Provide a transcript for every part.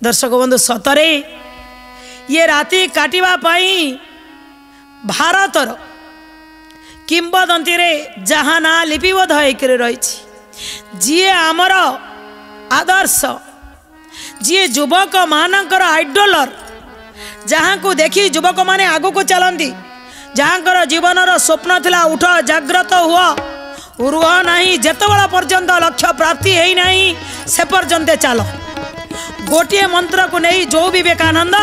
दर्शक बंधु सतरे ये राति काटिबा पाई भारतर किंबदंती रे जहाँ ना लिपिबद्ध होकर रही जी आमर आदर्श जी युवक मानकर आइडलर जहाँ को देखी युवक माने आगु को चलती जहाँकर जीवनर स्वप्न थिला उठ जाग्रत हुआ रुह नहीं जेतबेला पर्यंत लक्ष्य प्राप्ति है नहीं से पर्यंत चल गोटे मंत्र को नहीं जो विवेकानंद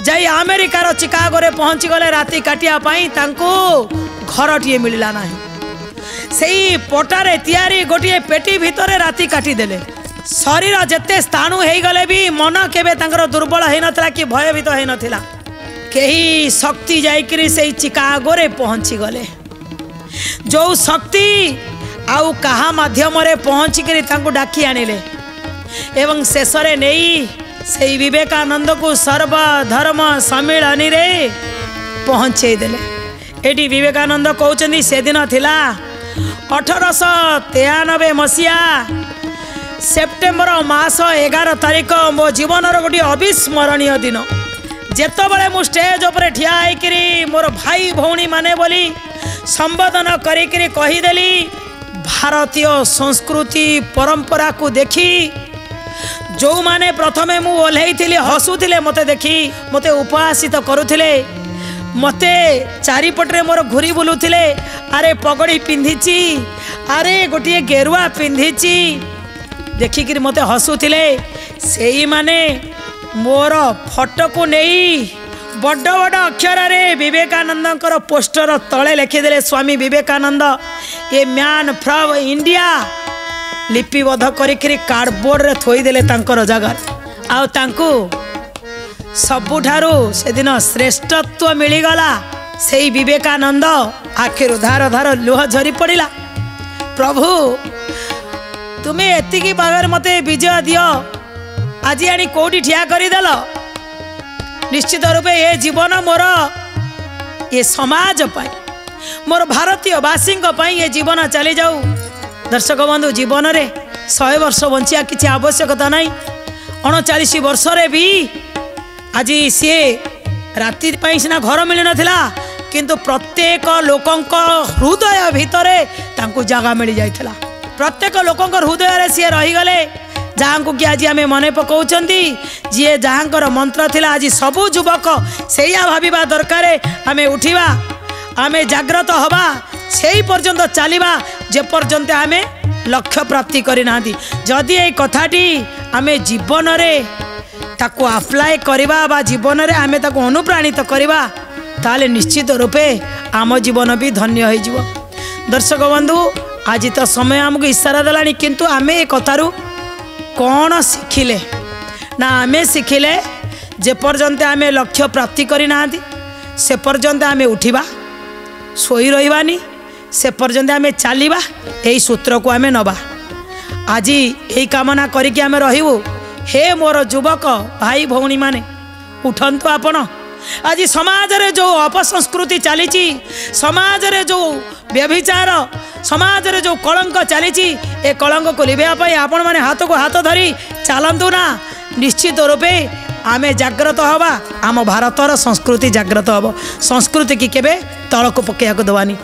जाई अमेरिकार चिकागो रे पहुँची गले राति काटिया पाई तांको घर टीए मिलला नहीं सेई पटारे तैयारी गोटे पेटी भितर राति काटी देले शरीर जेते स्थाणु हो गले भी मन केबे तांकर दुर्बल है नथला कि भयभीत है नथिला केही शक्ति जाइकरी से चिकागो रे पहुँची गले जो शक्ति आउ कहा माध्यम रे पहुँचिकरी तांको डाकी आनिले एवं शेषरे नहीं से विवेकानंद को सर्वधर्म सम्मिलनी रे पहुँचे देले। एटी विवेकानंद कहते से दिन थिला 1893 मसीहा सेप्टेम्बर मास 11 तारिख मो जीवन गोटे अविस्मरणीय दिन जेतबले मु स्टेज उपरे ठिया होइकरी मोर भाई भौणी माने बोली संबोधन करिकरी कहीदेली भारतीय संस्कृति परंपरा को देखी जो माने प्रथमे मु ओल्हैथिली हसुथिले मते देखी मते उपहासित करुथिले मते चारिपटरे मोर घुरी बुलुथिले अरे पगड़ी पिंधिची अरे गोटे गेरुआ पिंधिची देखिक मते हसुथिले सेई माने मोर फोटो को नहीं बड़ बड़ अक्षर रे विवेकानंद पोस्टर तले लिखिदेले Swami Vivekananda a man from India लिपिबद्ध करिकरी कार्डबोर्ड रे थोईदेले तांकर जगह आउ तांकू सबुठारू से दिन श्रेष्ठत्व मिलीगला से विवेकानंद आखिर धार धार लुह झरी पड़ा प्रभु तुम्हें एतिकी भागर मते विजय दियो आज आनी कोठी ठिया करदेल निश्चित रूपे ये जीवन मोर ये समाज पाई मोर भारतीय वासी ये जीवन चली जाऊ। दर्शक बंधु जीवन रे 100 वर्ष बंचिया किसी आवश्यकता नहीं 39 वर्ष रे भी आज सी राति सीना घर मिल नाला किंतु प्रत्येक लोकंक हृदय भितरे तांको जगह मिल जाइथिला प्रत्येक लोकंक हृदय रे सी रहीगले जहाँ को कि आज आम मन पकाउछंती जी जहाँकर मंत्र थिला आज सबु युवक से भाविबा दरकार आम उठिबा आम जाग्रत हवा से पर्यंत चलिबा जे पर्यंत आम लक्ष्य प्राप्ति करना जदि ये कथाटी आम जीवन रे ताको अप्लाय करवा बा जीवन रे आमे ताको अनुप्राणित करवा ताले निश्चित रूपे आम जीवन भी धन्य हो जिवो। दर्शक बंधु आज तो समय आमको इशारा देलानी किंतु आमे ए कथारू कौन शिखिले ना आमे शिखिले जे पर्यंत आमे लक्ष्य प्राप्ति करना से पर्यंत आमे उठिबा सोई रहिबानी से पर्यंत आमे चलिबा एई सूत्र को आमे नबा आज एई कामना करिकि आमे रहिबो। हे मोर युवक भाई भौणी माने उठंतु आपण आज समाज रे जो अपसंस्कृति चली समाज रे जो व्यभिचार समाज रे जो कलंक चली ए कलंक को लिभा आपण माने हाथ को हाथ धरी चलतु ना निश्चित रूपे आमे जाग्रत हवा आम भारतर संस्कृति जाग्रत हम संस्कृति की केबे तलक पकेया को दवानी।